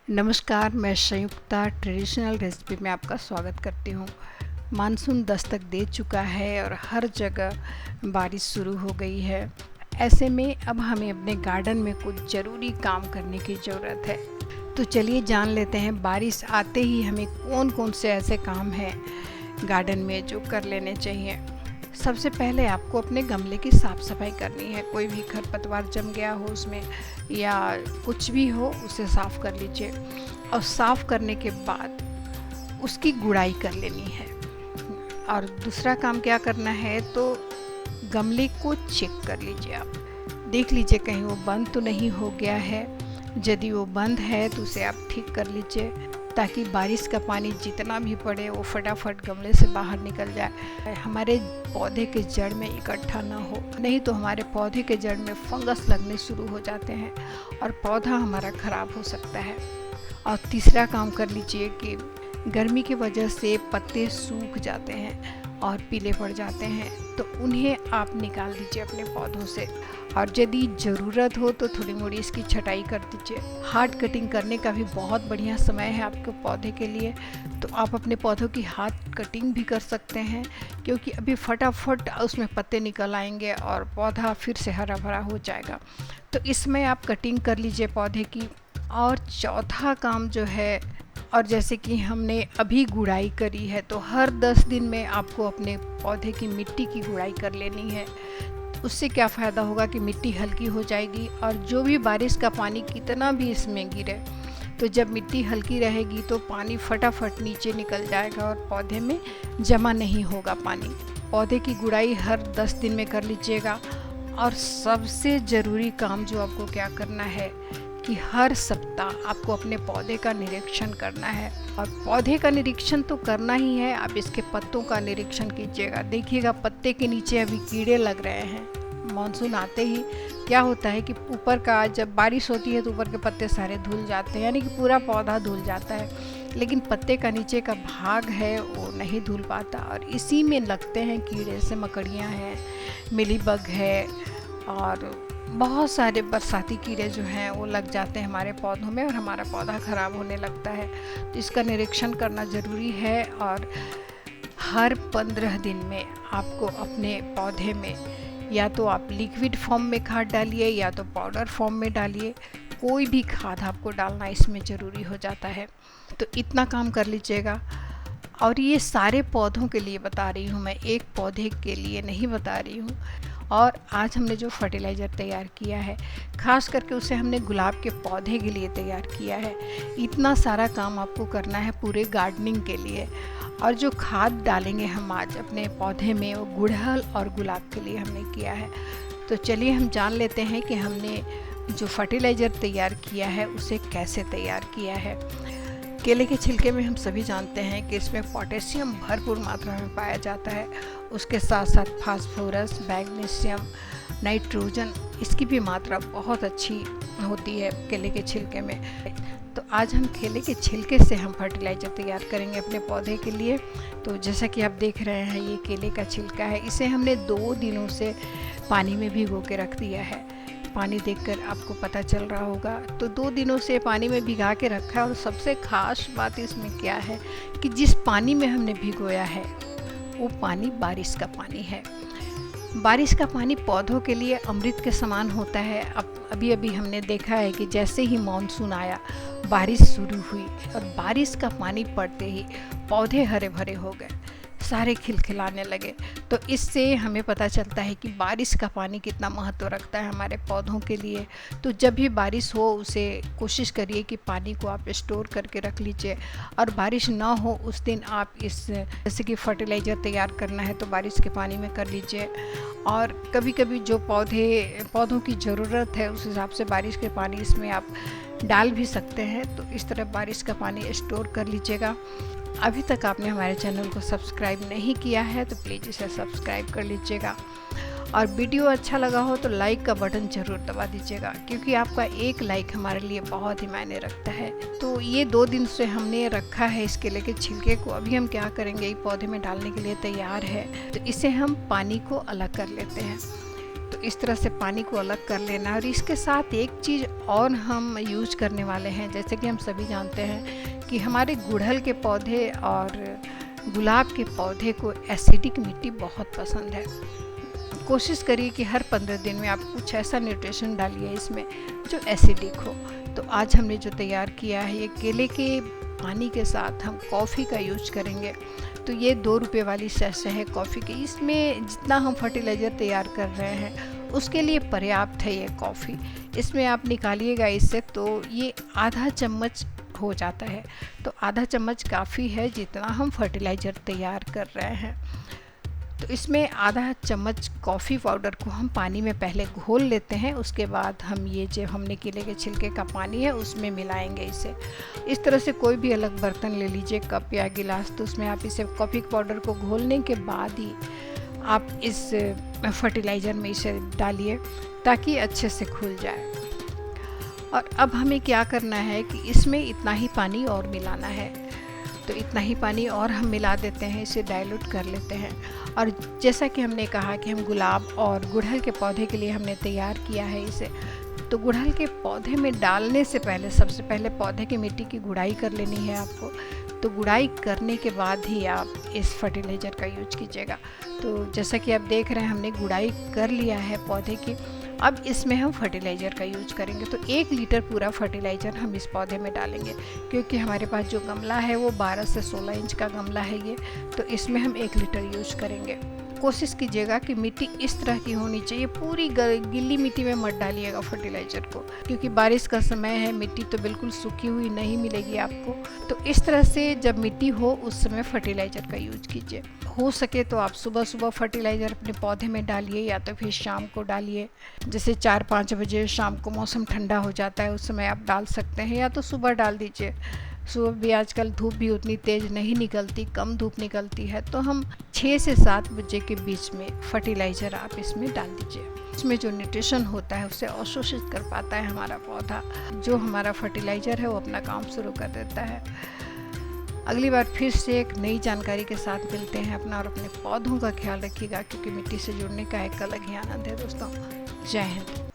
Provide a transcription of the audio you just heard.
नमस्कार, मैं संयुक्ता traditional recipe में आपका स्वागत करती हूँ। मानसून दस्तक दे चुका है और हर जगह बारिश शुरू हो गई है। ऐसे में अब हमें अपने गार्डन में कुछ ज़रूरी काम करने की ज़रूरत है। तो चलिए जान लेते हैं बारिश आते ही हमें कौन कौन से ऐसे काम हैं गार्डन में जो कर लेने चाहिए। सबसे पहले आपको अपने गमले की साफ़ सफाई करनी है। कोई भी खरपतवार जम गया हो उसमें या कुछ भी हो उसे साफ़ कर लीजिए और साफ़ करने के बाद उसकी गुड़ाई कर लेनी है। और दूसरा काम क्या करना है, तो गमले को चेक कर लीजिए। आप देख लीजिए कहीं वो बंद तो नहीं हो गया है। यदि वो बंद है तो उसे आप ठीक कर लीजिए ताकि बारिश का पानी जितना भी पड़े वो फटाफट गमले से बाहर निकल जाए, हमारे पौधे के जड़ में इकट्ठा ना हो। नहीं तो हमारे पौधे के जड़ में फंगस लगने शुरू हो जाते हैं और पौधा हमारा ख़राब हो सकता है। और तीसरा काम कर लीजिए कि गर्मी की वजह से पत्ते सूख जाते हैं और पीले पड़ जाते हैं, तो उन्हें आप निकाल दीजिए अपने पौधों से। और यदि ज़रूरत हो तो थोड़ी मोड़ी इसकी छटाई कर दीजिए। हार्ड कटिंग करने का भी बहुत बढ़िया समय है आपके पौधे के लिए, तो आप अपने पौधों की हार्ड कटिंग भी कर सकते हैं, क्योंकि अभी फटाफट उसमें पत्ते निकल आएंगे और पौधा फिर से हरा भरा हो जाएगा। तो इसमें आप कटिंग कर लीजिए पौधे की। और चौथा काम जो है, और जैसे कि हमने अभी गुड़ाई करी है, तो हर 10 दिन में आपको अपने पौधे की मिट्टी की गुड़ाई कर लेनी है। उससे क्या फ़ायदा होगा कि मिट्टी हल्की हो जाएगी और जो भी बारिश का पानी कितना भी इसमें गिरे, तो जब मिट्टी हल्की रहेगी तो पानी फटाफट नीचे निकल जाएगा और पौधे में जमा नहीं होगा पानी। पौधे की गुड़ाई हर 10 दिन में कर लीजिएगा। और सबसे ज़रूरी काम जो आपको क्या करना है कि हर सप्ताह आपको अपने पौधे का निरीक्षण करना है। और पौधे का निरीक्षण तो करना ही है, आप इसके पत्तों का निरीक्षण कीजिएगा। देखिएगा पत्ते के नीचे अभी कीड़े लग रहे हैं। मानसून आते ही क्या होता है कि ऊपर का, जब बारिश होती है तो ऊपर के पत्ते सारे धुल जाते हैं, यानी कि पूरा पौधा धुल जाता है, लेकिन पत्ते का नीचे का भाग है वो नहीं धुल पाता और इसी में लगते हैं कीड़े। जैसे मकड़ियाँ हैं, मिलीबग है और बहुत सारे बरसाती कीड़े जो हैं वो लग जाते हैं हमारे पौधों में और हमारा पौधा ख़राब होने लगता है। तो इसका निरीक्षण करना ज़रूरी है। और हर 15 दिन में आपको अपने पौधे में या तो आप लिक्विड फॉर्म में खाद डालिए या तो पाउडर फॉर्म में डालिए, कोई भी खाद आपको डालना इसमें ज़रूरी हो जाता है। तो इतना काम कर लीजिएगा। और ये सारे पौधों के लिए बता रही हूँ मैं, एक पौधे के लिए नहीं बता रही हूँ। और आज हमने जो फर्टिलाइज़र तैयार किया है, ख़ास करके उसे हमने गुलाब के पौधे के लिए तैयार किया है। इतना सारा काम आपको करना है पूरे गार्डनिंग के लिए। और जो खाद डालेंगे हम आज अपने पौधे में, वो गुड़हल और गुलाब के लिए हमने किया है। तो चलिए हम जान लेते हैं कि हमने जो फर्टिलाइज़र तैयार किया है उसे कैसे तैयार किया है। केले के छिलके में हम सभी जानते हैं कि इसमें पोटेशियम भरपूर मात्रा में पाया जाता है। उसके साथ साथ फास्फोरस, मैग्नीशियम, नाइट्रोजन, इसकी भी मात्रा बहुत अच्छी होती है केले के छिलके में। तो आज हम केले के छिलके से हम फर्टिलाइज़र तैयार करेंगे अपने पौधे के लिए। तो जैसा कि आप देख रहे हैं, ये केले का छिलका है। इसे हमने 2 दिनों से पानी में भिगो के रख दिया है। पानी देखकर आपको पता चल रहा होगा। तो 2 दिनों से पानी में भिगा के रखा है। और सबसे ख़ास बात इसमें क्या है कि जिस पानी में हमने भिगोया है वो पानी बारिश का पानी है। बारिश का पानी पौधों के लिए अमृत के समान होता है। अब अभी हमने देखा है कि जैसे ही मानसून आया, बारिश शुरू हुई और बारिश का पानी पड़ते ही पौधे हरे भरे हो गए, सारे खिलखिलाने लगे। तो इससे हमें पता चलता है कि बारिश का पानी कितना महत्व रखता है हमारे पौधों के लिए। तो जब भी बारिश हो, उसे कोशिश करिए कि पानी को आप स्टोर करके रख लीजिए। और बारिश ना हो उस दिन आप इस, जैसे कि फर्टिलाइज़र तैयार करना है तो बारिश के पानी में कर लीजिए। और कभी कभी जो पौधों की ज़रूरत है उस हिसाब से बारिश के पानी इसमें आप डाल भी सकते हैं। तो इस तरह बारिश का पानी स्टोर कर लीजिएगा। अभी तक आपने हमारे चैनल को सब्सक्राइब नहीं किया है तो प्लीज़ इसे सब्सक्राइब कर लीजिएगा। और वीडियो अच्छा लगा हो तो लाइक का बटन ज़रूर दबा दीजिएगा, क्योंकि आपका एक लाइक हमारे लिए बहुत ही मायने रखता है। तो ये 2 दिन से हमने रखा है इस केले के छिलके को। अभी हम क्या करेंगे, ये पौधे में डालने के लिए तैयार है। तो इसे हम पानी को अलग कर लेते हैं। तो इस तरह से पानी को अलग कर लेना। और इसके साथ एक चीज़ और हम यूज करने वाले हैं, जैसे कि हम सभी जानते हैं कि हमारे गुड़हल के पौधे और गुलाब के पौधे को एसिडिक मिट्टी बहुत पसंद है। कोशिश करिए कि हर 15 दिन में आप कुछ ऐसा न्यूट्रिशन डालिए इसमें जो एसिडिक हो। तो आज हमने जो तैयार किया है, ये केले के पानी के साथ हम कॉफ़ी का यूज करेंगे। तो ये 2 रुपये वाली सैशे है कॉफ़ी की। इसमें जितना हम फर्टिलाइज़र तैयार कर रहे हैं उसके लिए पर्याप्त है ये कॉफ़ी। इसमें आप निकालिएगा इससे तो ये आधा चम्मच हो जाता है। तो आधा चम्मच काफ़ी है जितना हम फर्टिलाइज़र तैयार कर रहे हैं। तो इसमें आधा चम्मच कॉफ़ी पाउडर को हम पानी में पहले घोल लेते हैं, उसके बाद हम ये जो हमने केले के छिलके का पानी है उसमें मिलाएंगे इसे। इस तरह से कोई भी अलग बर्तन ले लीजिए, कप या गिलास, तो उसमें आप इसे कॉफ़ी पाउडर को घोलने के बाद ही आप इस फर्टिलाइज़र में इसे डालिए ताकि अच्छे से घुल जाए। और अब हमें क्या करना है कि इसमें इतना ही पानी और मिलाना है। तो इतना ही पानी और हम मिला देते हैं, इसे डाइल्यूट कर लेते हैं। और जैसा कि हमने कहा कि हम गुलाब और गुड़हल के पौधे के लिए हमने तैयार किया है इसे, तो गुड़हल के पौधे में डालने से पहले सबसे पहले पौधे की मिट्टी की गुड़ाई कर लेनी है आपको। तो गुड़ाई करने के बाद ही आप इस फर्टिलाइज़र का यूज कीजिएगा। तो जैसा कि आप देख रहे हैं हमने गुड़ाई कर लिया है पौधे की। अब इसमें हम फर्टिलाइज़र का यूज करेंगे। तो 1 लीटर पूरा फर्टिलाइज़र हम इस पौधे में डालेंगे, क्योंकि हमारे पास जो गमला है वो 12 से 16 इंच का गमला है ये। तो इसमें हम 1 लीटर यूज करेंगे। कोशिश कीजिएगा कि मिट्टी इस तरह की होनी चाहिए, पूरी गिल्ली मिट्टी में मत डालिएगा फर्टिलाइज़र को, क्योंकि बारिश का समय है, मिट्टी तो बिल्कुल सूखी हुई नहीं मिलेगी आपको। तो इस तरह से जब मिट्टी हो उस समय फर्टिलाइज़र का यूज कीजिए। हो सके तो आप सुबह सुबह फर्टिलाइज़र अपने पौधे में डालिए या तो फिर शाम को डालिए। जैसे 4-5 बजे शाम को मौसम ठंडा हो जाता है उस समय आप डाल सकते हैं, या तो सुबह डाल दीजिए। सुबह भी आजकल धूप भी उतनी तेज़ नहीं निकलती, कम धूप निकलती है। तो हम 6 से 7 बजे के बीच में फर्टिलाइज़र आप इसमें डाल दीजिए। इसमें जो न्यूट्रिशन होता है उसे अवशोषित कर पाता है हमारा पौधा। जो हमारा फर्टिलाइज़र है वो अपना काम शुरू कर देता है। अगली बार फिर से एक नई जानकारी के साथ मिलते हैं। अपना और अपने पौधों का ख्याल रखिएगा, क्योंकि मिट्टी से जुड़ने का एक अलग ही आनंद है दोस्तों। जय हिंद।